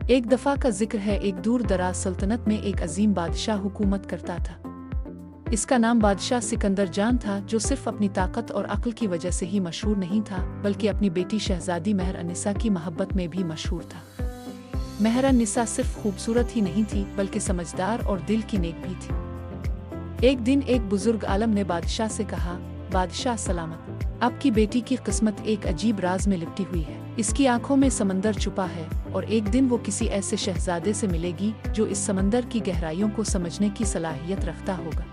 एक दफ़ा का जिक्र है, एक दूर दराज सल्तनत में एक अजीम बादशाह हुकूमत करता था। इसका नाम बादशाह सिकंदर जान था, जो सिर्फ अपनी ताकत और अक्ल की वजह से ही मशहूर नहीं था, बल्कि अपनी बेटी शहजादी महर अन्निसा की मोहब्बत में भी मशहूर था। महर अन्निसा सिर्फ खूबसूरत ही नहीं थी, बल्कि समझदार और दिल की नेक भी थी। एक दिन एक बुजुर्ग आलम ने बादशाह से कहा, बादशाह सलामत, आपकी बेटी की किस्मत एक अजीब राज में लिपटी हुई है। इसकी आंखों में समंदर छुपा है और एक दिन वो किसी ऐसे शहजादे से मिलेगी जो इस समंदर की गहराइयों को समझने की सलाहियत रखता होगा।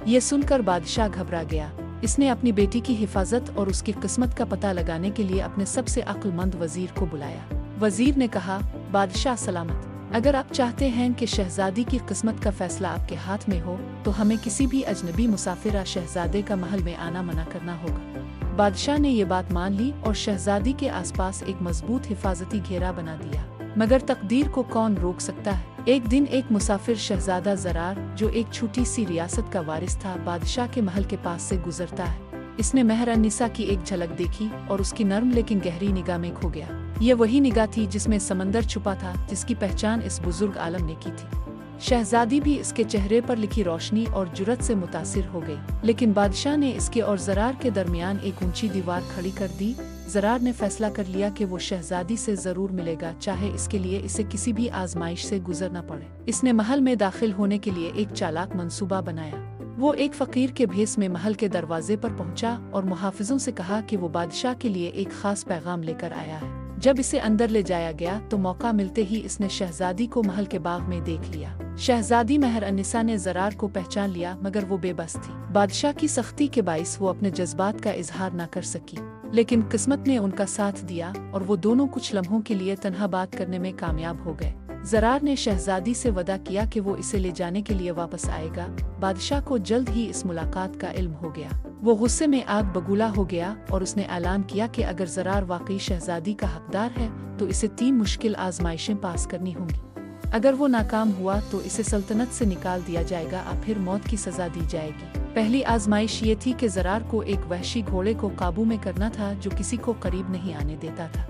ये सुनकर बादशाह घबरा गया। इसने अपनी बेटी की हिफाजत और उसकी किस्मत का पता लगाने के लिए अपने सबसे अक्लमंद वजीर को बुलाया। वजीर ने कहा, बादशाह सलामत, अगर आप चाहते हैं कि शहजादी की किस्मत का फैसला आपके हाथ में हो, तो हमें किसी भी अजनबी मुसाफिर शहजादे का महल में आना मना करना होगा। बादशाह ने ये बात मान ली और शहजादी के आसपास एक मजबूत हिफाजती घेरा बना दिया। मगर तकदीर को कौन रोक सकता है। एक दिन एक मुसाफिर शहजादा ज़रार, जो एक छोटी सी रियासत का वारिस था, बादशाह के महल के पास से गुजरता है। इसने महर अन्निसा की एक झलक देखी और उसकी नर्म लेकिन गहरी निगाह में खो गया। ये वही निगाह थी जिसमें समंदर छुपा था, जिसकी पहचान इस बुजुर्ग आलम ने की थी। शहजादी भी इसके चेहरे पर लिखी रोशनी और जुर्रत से मुतासिर हो गई। लेकिन बादशाह ने इसके और ज़रार के दरमियान एक ऊंची दीवार खड़ी कर दी। ज़रार ने फैसला कर लिया कि वो शहजादी से जरूर मिलेगा, चाहे इसके लिए इसे किसी भी आजमाइश से गुजरना पड़े। इसने महल में दाखिल होने के लिए एक चालाक मंसूबा बनाया। वो एक फकीर के भेस में महल के दरवाजे पर पहुंचा और मुहाफिजों से कहा कि वो बादशाह के लिए एक खास पैगाम लेकर आया है। जब इसे अंदर ले जाया गया तो मौका मिलते ही इसने शहजादी को महल के बाग में देख लिया। शहजादी महर अन्निसा ने ज़रार को पहचान लिया, मगर वो बेबस थी। बादशाह की सख्ती के बाइस वो अपने जज्बात का इजहार न कर सकी, लेकिन किस्मत ने उनका साथ दिया और वो दोनों कुछ लम्हों के लिए तन्हा बात करने में कामयाब हो गए। ज़रार ने शहजादी से वदा किया कि वो इसे ले जाने के लिए वापस आएगा। बादशाह को जल्द ही इस मुलाकात का इल्म हो गया। वो गुस्से में आग बगूला हो गया और उसने ऐलान किया कि अगर ज़रार वाकई शहजादी का हकदार है तो इसे 3 मुश्किल आजमाइशें पास करनी होंगी। अगर वो नाकाम हुआ तो इसे सल्तनत से निकाल दिया जाएगा और फिर मौत की सजा दी जाएगी। पहली आजमाइश ये थी कि ज़रार को एक वहशी घोड़े को काबू में करना था जो किसी को करीब नहीं आने देता था।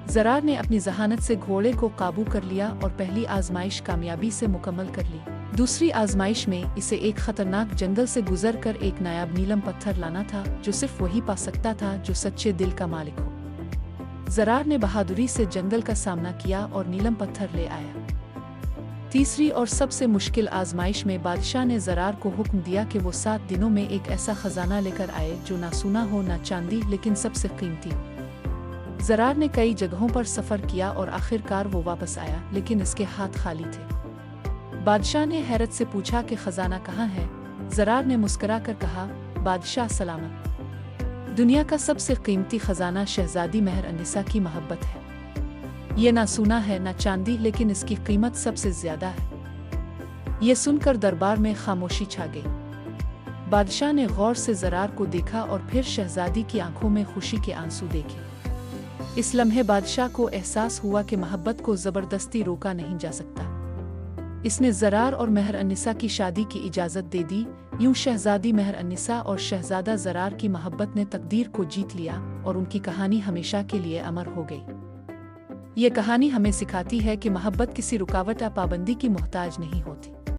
ज़रार ने अपनी जहानत से घोड़े को काबू कर लिया और पहली आजमाइश कामयाबी से मुकम्मल कर ली। दूसरी आजमाइश में इसे एक खतरनाक जंगल से गुजरकर एक नायाब नीलम पत्थर लाना था, जो सिर्फ वही पा सकता था जो सच्चे दिल का मालिक हो। ज़रार ने बहादुरी से जंगल का सामना किया और नीलम पत्थर ले आया। तीसरी और सबसे मुश्किल आजमाइश में बादशाह ने ज़रार को हुक्म दिया कि वो 7 दिनों में एक ऐसा खजाना लेकर आए जो ना सोना हो ना चांदी, लेकिन सबसे कीमती हो। ज़रार ने कई जगहों पर सफ़र किया और आखिरकार वो वापस आया, लेकिन इसके हाथ खाली थे। बादशाह ने हैरत से पूछा कि खजाना कहाँ है। ज़रार ने मुस्कुरा कर कहा, बादशाह सलामत, दुनिया का सबसे कीमती खजाना शहजादी महर अन्निसा की मोहब्बत है। ये ना सोना है ना चांदी, लेकिन इसकी कीमत सबसे ज्यादा है। ये सुनकर दरबार में खामोशी छा गई। बादशाह ने गौर से ज़रार को देखा और फिर शहजादी की आंखों में खुशी के आंसू देखे। इस लम्हे बादशाह को एहसास हुआ कि मोहब्बत को जबरदस्ती रोका नहीं जा सकता। इसने ज़रार और महर अन्निसा की शादी की इजाज़त दे दी। यूं शहजादी महर अन्निसा और शहजादा ज़रार की मोहब्बत ने तकदीर को जीत लिया और उनकी कहानी हमेशा के लिए अमर हो गई। ये कहानी हमें सिखाती है कि मोहब्बत किसी रुकावट या पाबंदी की मोहताज नहीं होती।